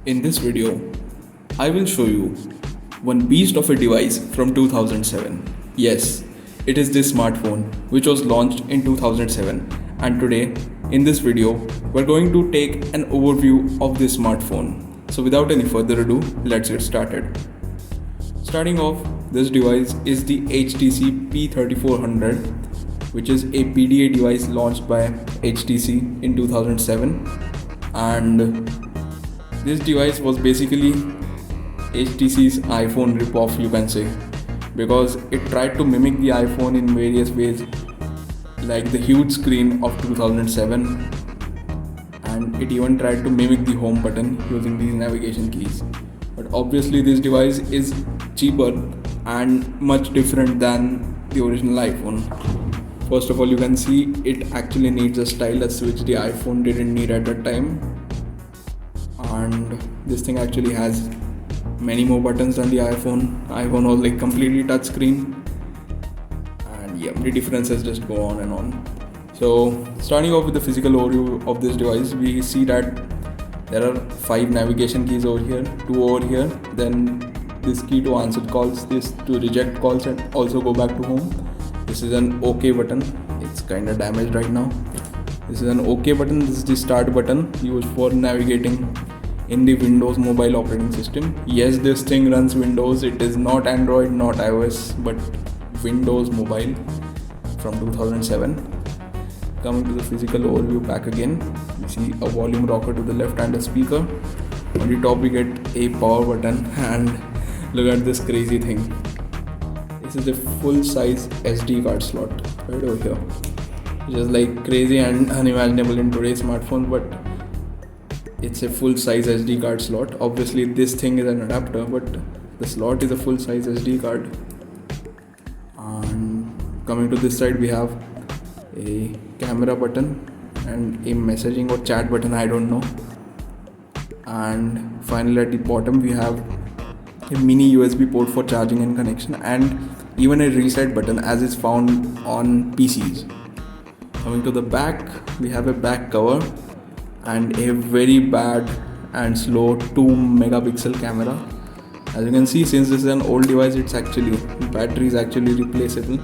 In this video, I will show you one beast of a device from 2007. Yes, it is this smartphone which was launched in 2007, and today in this video we're going to take an overview of this smartphone. So without any further ado, let's get started. Starting off, this device is the HTC P3400, which is a PDA device launched by HTC in 2007, and this device was basically HTC's iPhone ripoff, you can say, because it tried to mimic the iPhone in various ways, like the huge screen of 2007, and it even tried to mimic the home button using these navigation keys. But obviously this device is cheaper and much different than the original iPhone. First of all, you can see it actually needs a stylus, which the iPhone didn't need at that time. And this thing actually has many more buttons than the iPhone. iPhone was like completely touchscreen, and yeah, the differences just go on and on. So starting off with the physical overview of this device, we see that there are 5 navigation keys over here, 2 over here, then this key to answer calls, this to reject calls and also go back to home. This is an OK button, it's kind of damaged right now. This is an OK button. This is the start button used for navigating in the Windows mobile operating system. Yes, this thing runs Windows. It is not Android, not iOS, but Windows mobile from 2007. Coming to the physical overview back again, we see a volume rocker to the left and a speaker. On the top we get a power button, and look at this crazy thing. This is a full-size SD card slot right over here. Which is like crazy and unimaginable in today's smartphones, but it's a full-size SD card slot. Obviously this thing is an adapter, but the slot is a full-size SD card. And coming to this side, we have a camera button and a messaging or chat button, I don't know. And finally at the bottom we have a mini USB port for charging and connection, and even a reset button as is found on PCs. Coming to the back, we have a back cover and a very bad and slow 2 megapixel camera. As you can see, since this is an old device, the battery is actually replaceable.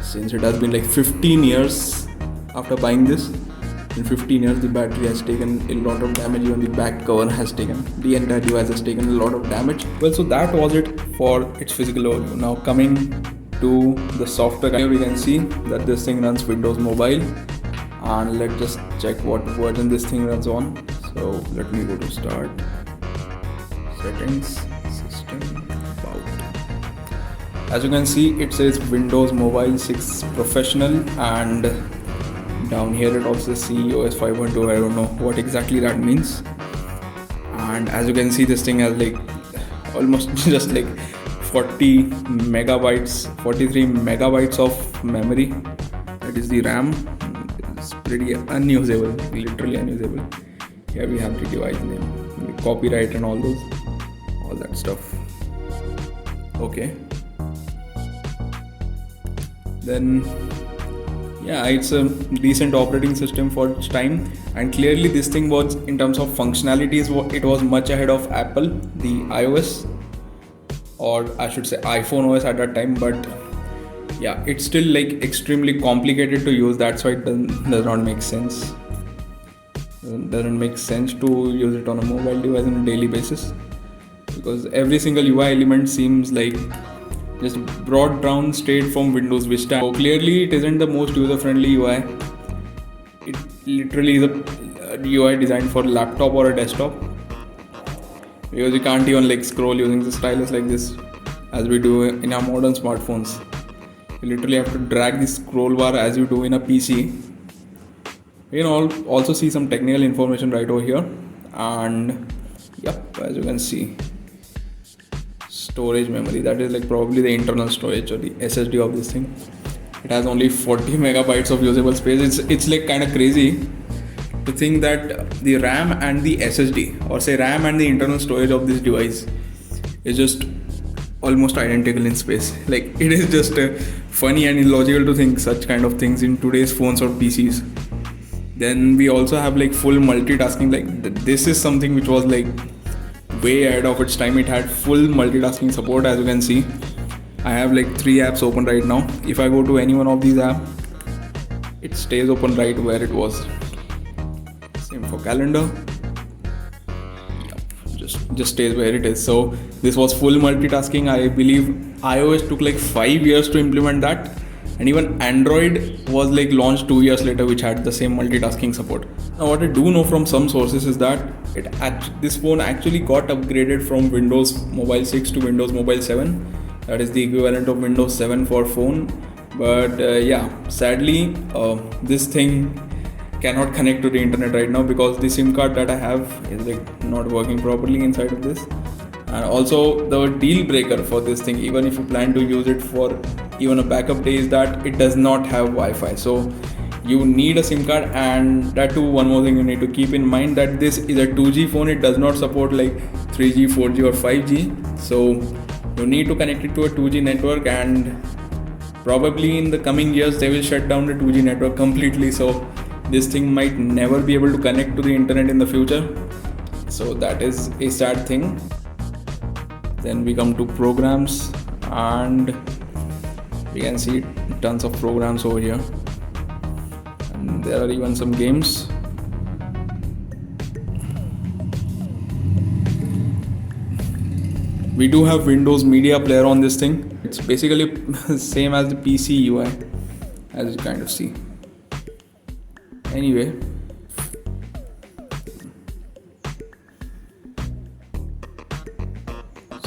Since it has been like 15 years after buying this, in 15 years the battery has taken a lot of damage. Even the back cover has taken, the entire device has taken a lot of damage. Well, so that was it for its physical overview. Now coming to the software, here we can see that this thing runs Windows Mobile, and let's just check what version this thing runs on. So let me go to start, settings, system, about. As you can see, it says Windows Mobile 6 Professional, and down here it also says CEOS 5.2. I don't know what exactly that means. And as you can see, this thing has like almost just like 43 megabytes of memory. That is the RAM. It's pretty unusable, literally unusable. Here we have the device name, the copyright and all that stuff. Okay. Then yeah, it's a decent operating system for its time, and clearly this thing was, in terms of functionalities, it was much ahead of Apple, the iOS, or I should say iPhone OS at that time. But yeah, it's still like extremely complicated to use. That's why it does not make sense. It doesn't make sense to use it on a mobile device on a daily basis, because every single UI element seems like just brought down straight from Windows Vista. So clearly it isn't the most user-friendly UI. It literally is a UI designed for a laptop or a desktop, because you can't even like scroll using the stylus like this as we do in our modern smartphones. You literally have to drag the scroll bar as you do in a PC. You can also see some technical information right over here, and yep, as you can see, storage memory, that is like probably the internal storage or the SSD of this thing. It has only 40 megabytes of usable space. It's like kind of crazy to think that the RAM and the SSD, or say RAM and the internal storage of this device, is just almost identical in space. Like, it is just funny and illogical to think such kind of things in today's phones or PCs. Then we also have like full multitasking. Like this is something which was like way ahead of its time. It had full multitasking support. As you can see, I have like 3 apps open right now. If I go to any one of these apps, it stays open right where it was. Same for calendar. Just stays where it is. So this was full multitasking. I believe iOS took like 5 years to implement that, and even Android was like launched 2 years later, which had the same multitasking support. Now what I do know from some sources is that this phone actually got upgraded from Windows Mobile 6 to Windows Mobile 7. That is the equivalent of Windows 7 for phone. But sadly, this thing cannot connect to the internet right now because the SIM card that I have is like not working properly inside of this. And also the deal breaker for this thing, even if you plan to use it for even a backup day, is that it does not have Wi-Fi. So you need a SIM card, and that too, one more thing you need to keep in mind, that this is a 2G phone. It does not support like 3G, 4G or 5G. So you need to connect it to a 2G network, and probably in the coming years they will shut down the 2G network completely. So this thing might never be able to connect to the internet in the future. So that is a sad thing. Then we come to programs, and we can see tons of programs over here, and there are even some games. We do have Windows Media Player on this thing. It's basically same as the PC UI, as you kind of see. Anyway,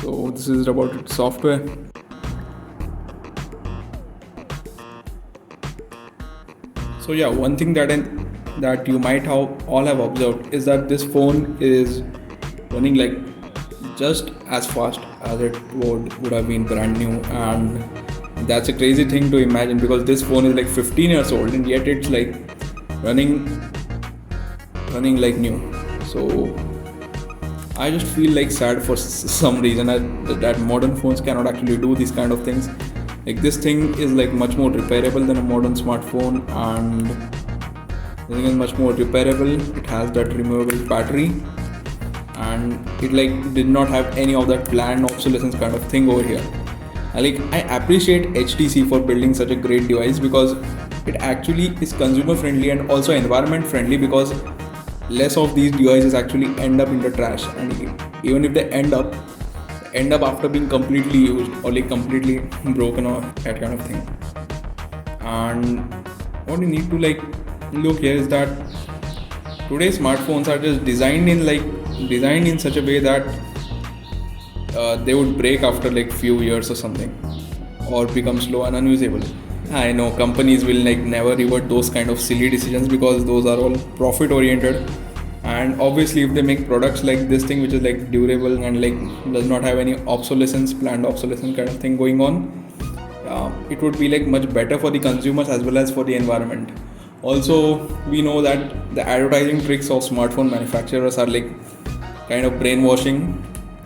so this is about its software. So yeah, one thing that you might all have observed is that this phone is running like just as fast as it would have been brand new, and that's a crazy thing to imagine because this phone is like 15 years old and yet it's like running like new. So I just feel like sad for some reason that modern phones cannot actually do these kind of things. Like this thing is like much more repairable than a modern smartphone, and the thing is much more repairable. It has that removable battery, and it like did not have any of that planned obsolescence kind of thing over here. I appreciate HTC for building such a great device because it actually is consumer friendly and also environment friendly, because less of these devices actually end up in the trash, and even if they end up after being completely used or like completely broken or that kind of thing. And what you need to like look here is that today's smartphones are just designed in such a way that they would break after like few years or something, or become slow and unusable. I know companies will like never revert those kind of silly decisions because those are all profit oriented, and obviously if they make products like this thing which is like durable and like does not have any planned obsolescence kind of thing going on, it would be like much better for the consumers as well as for the environment. Also, we know that the advertising tricks of smartphone manufacturers are like kind of brainwashing.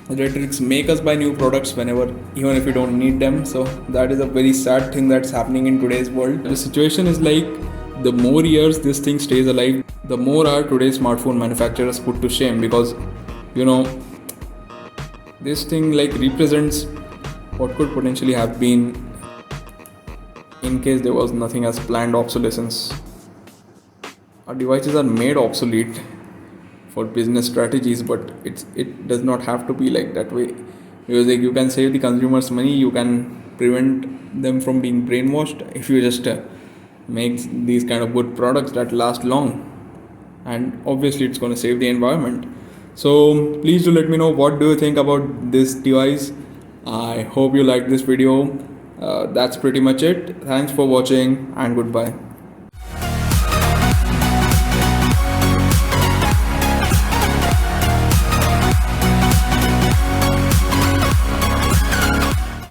The tricks make us buy new products whenever, even if we don't need them. So that is a very sad thing that's happening in today's world. The situation is like the more years this thing stays alive, the more are today's smartphone manufacturers put to shame, because this thing like represents what could potentially have been in case there was nothing as planned obsolescence. Our devices are made obsolete for business strategies, but it does not have to be like that way, because like you can save the consumers money, you can prevent them from being brainwashed if you just make these kind of good products that last long, and obviously it's going to save the environment. So please do let me know what do you think about this device. I hope you liked this video. That's pretty much it. Thanks for watching and goodbye.